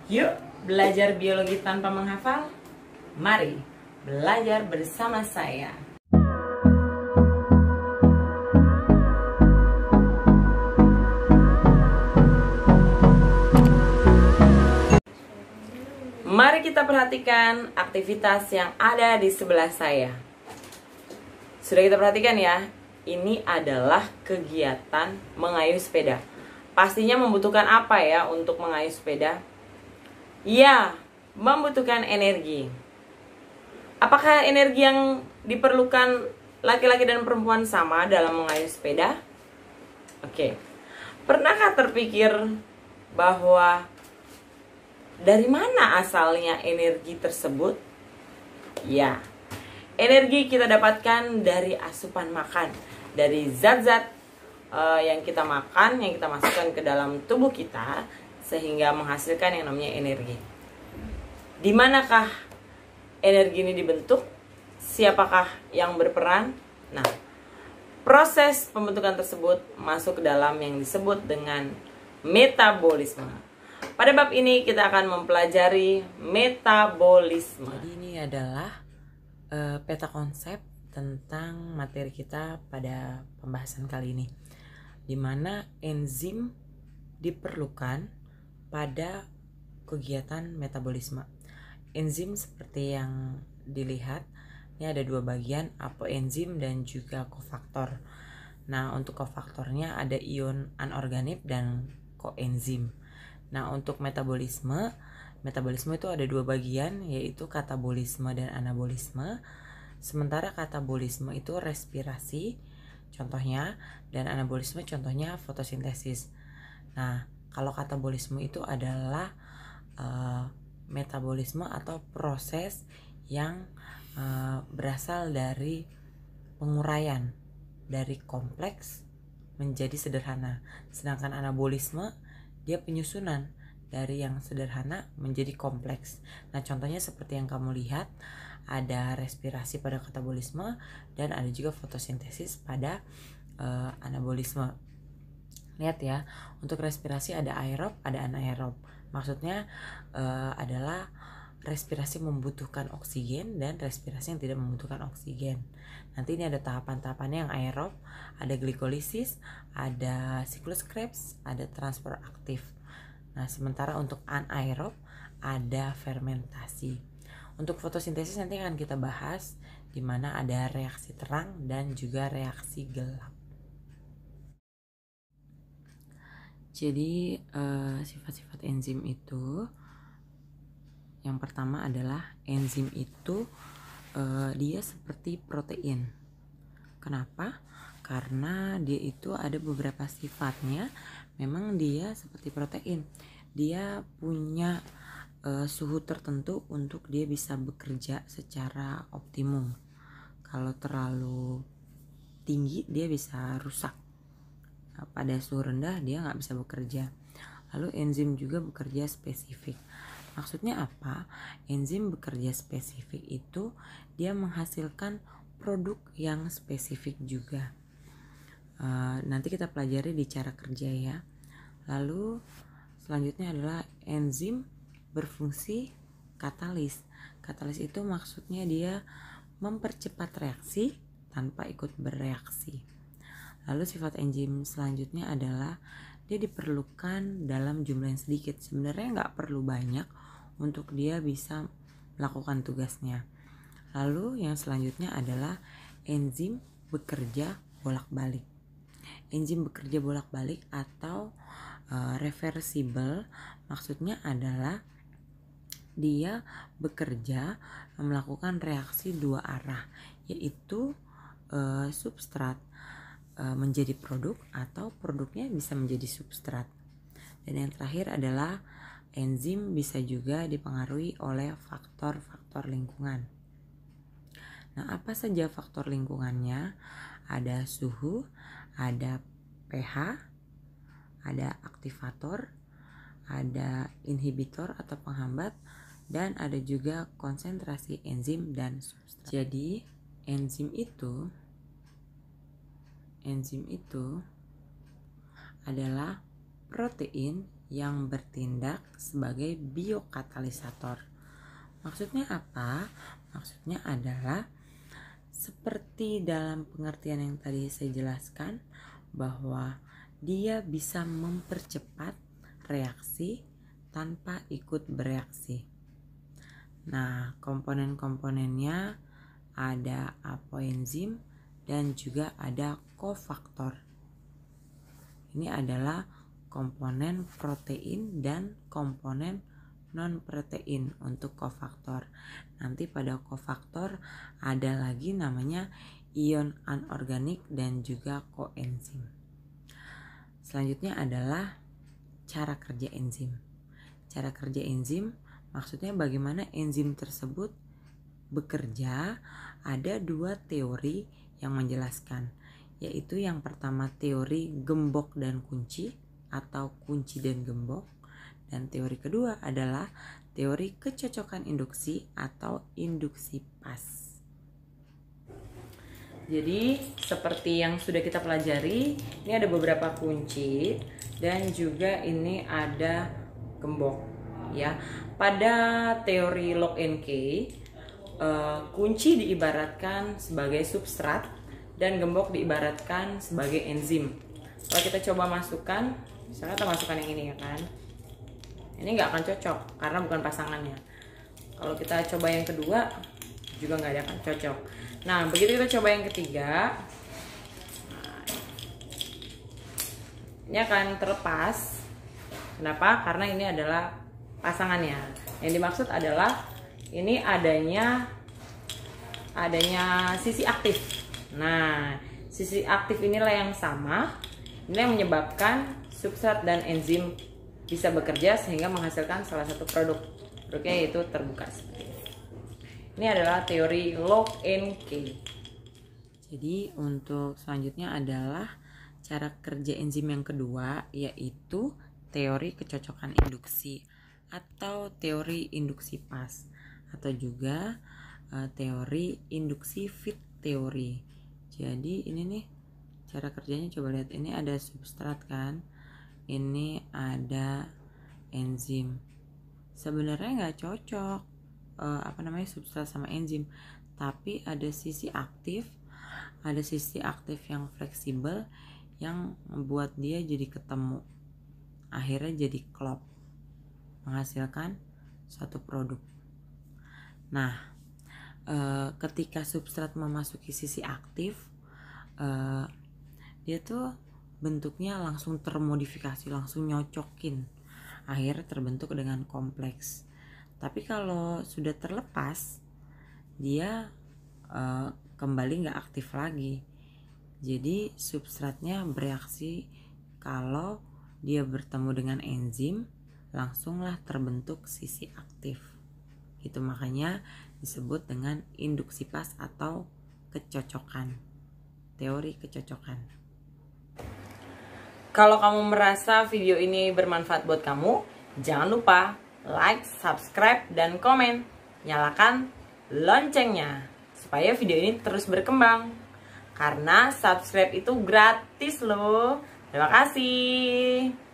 Yuk belajar biologi tanpa menghafal. Mari belajar bersama saya. Mari kita perhatikan aktivitas yang ada di sebelah saya. Sudah kita perhatikan ya, ini adalah kegiatan mengayuh sepeda. Pastinya membutuhkan apa ya untuk mengayuh sepeda? Ya, membutuhkan energi. Apakah energi yang diperlukan laki-laki dan perempuan sama dalam mengayuh sepeda? Oke. Pernahkah terpikir bahwa dari mana asalnya energi tersebut? Ya, energi kita dapatkan dari asupan makan, dari zat-zat yang kita makan, yang kita masukkan ke dalam tubuh kita, sehingga menghasilkan yang namanya energi. Di manakah energi ini dibentuk? Siapakah yang berperan? Nah, proses pembentukan tersebut masuk ke dalam yang disebut dengan metabolisme. Pada bab ini kita akan mempelajari metabolisme. Jadi ini adalah peta konsep tentang materi kita pada pembahasan kali ini, di mana enzim diperlukan pada kegiatan metabolisme. Enzim seperti yang dilihat, ini ada dua bagian, apoenzim dan juga kofaktor. Nah, untuk kofaktornya ada ion anorganik dan koenzim. Nah, untuk metabolisme itu ada dua bagian, yaitu katabolisme dan anabolisme. Sementara katabolisme itu respirasi, contohnya, dan anabolisme contohnya fotosintesis. Nah, kalau katabolisme itu adalah metabolisme atau proses yang berasal dari penguraian dari kompleks menjadi sederhana. Sedangkan anabolisme dia penyusunan dari yang sederhana menjadi kompleks. Nah, contohnya seperti yang kamu lihat, ada respirasi pada katabolisme dan ada juga fotosintesis pada anabolisme. Lihat ya, untuk respirasi ada aerob, ada anaerob. Maksudnya adalah respirasi membutuhkan oksigen dan respirasi yang tidak membutuhkan oksigen. Nanti ini ada tahapan-tahapannya. Yang aerob ada glikolisis, ada siklus Krebs, ada transfer aktif. Nah, sementara untuk anaerob ada fermentasi. Untuk fotosintesis nanti akan kita bahas, di mana ada reaksi terang dan juga reaksi gelap. Jadi sifat-sifat enzim itu, yang pertama adalah enzim itu dia seperti protein. Kenapa? Karena dia itu ada beberapa sifatnya, memang dia seperti protein. Dia punya suhu tertentu untuk dia bisa bekerja secara optimum. Kalau terlalu tinggi dia bisa rusak. Pada suhu rendah dia nggak bisa bekerja. Lalu enzim juga bekerja spesifik. Maksudnya apa? Enzim bekerja spesifik itu dia menghasilkan produk yang spesifik juga. Nanti kita pelajari di cara kerja ya. Lalu selanjutnya adalah enzim berfungsi katalis. Katalis itu maksudnya dia mempercepat reaksi tanpa ikut bereaksi. Lalu sifat enzim selanjutnya adalah dia diperlukan dalam jumlah yang sedikit. Sebenarnya nggak perlu banyak untuk dia bisa melakukan tugasnya. Lalu yang selanjutnya adalah enzim bekerja bolak-balik. Enzim bekerja bolak-balik atau reversible maksudnya adalah dia bekerja melakukan reaksi dua arah, yaitu substrat menjadi produk atau produknya bisa menjadi substrat. Dan yang terakhir adalah enzim bisa juga dipengaruhi oleh faktor-faktor lingkungan. Nah, apa saja faktor lingkungannya? Ada suhu, ada pH, ada aktivator, ada inhibitor atau penghambat, dan ada juga konsentrasi enzim dan substrat. Jadi enzim itu adalah protein yang bertindak sebagai biokatalisator. Maksudnya apa? Maksudnya adalah seperti dalam pengertian yang tadi saya jelaskan, bahwa dia bisa mempercepat reaksi tanpa ikut bereaksi. Nah, komponen-komponennya ada apoenzim dan juga ada kofaktor. Ini adalah komponen protein dan komponen non-protein untuk kofaktor. Nanti pada kofaktor ada lagi namanya ion anorganik dan juga koenzim. Selanjutnya adalah cara kerja enzim. Cara kerja enzim maksudnya bagaimana enzim tersebut bekerja. Ada dua teori yang menjelaskan, yaitu yang pertama teori gembok dan kunci atau kunci dan gembok. Dan teori kedua adalah teori kecocokan induksi atau induksi pas. Jadi seperti yang sudah kita pelajari, ini ada beberapa kunci dan juga ini ada gembok ya. Pada teori Lock and Key, kunci diibaratkan sebagai substrat dan gembok diibaratkan sebagai enzim. Kalau kita coba masukkan, misalnya kita masukkan yang ini ya kan, ini nggak akan cocok karena bukan pasangannya. Kalau kita coba yang kedua juga nggak akan cocok. Nah, begitu kita coba yang ketiga, ini akan terlepas. Kenapa? Karena ini adalah pasangannya. Yang dimaksud adalah ini adanya sisi aktif. Nah, sisi aktif inilah yang sama. Ini yang menyebabkan substrat dan enzim bisa bekerja sehingga menghasilkan salah satu produknya yaitu terbuka seperti ini. Ini adalah teori Lock and Key. Jadi untuk selanjutnya adalah cara kerja enzim yang kedua, yaitu teori kecocokan induksi atau teori induksi pas, atau juga teori induksi fit teori. Jadi ini nih cara kerjanya, coba lihat, ini ada substrat kan, ini ada enzim. Sebenarnya nggak cocok substrat sama enzim, tapi ada sisi aktif yang fleksibel yang membuat dia jadi ketemu, akhirnya jadi klop, menghasilkan suatu produk. Nah, ketika substrat memasuki sisi aktif, dia tuh bentuknya langsung termodifikasi, langsung nyocokin, akhirnya terbentuk dengan kompleks. Tapi kalau sudah terlepas, dia kembali nggak aktif lagi. Jadi substratnya bereaksi, kalau dia bertemu dengan enzim, langsunglah terbentuk sisi aktif. Itu makanya disebut dengan induksi pas atau kecocokan, teori kecocokan. Kalau kamu merasa video ini bermanfaat buat kamu, jangan lupa like, subscribe, dan komen. Nyalakan loncengnya supaya video ini terus berkembang. Karena subscribe itu gratis loh. Terima kasih.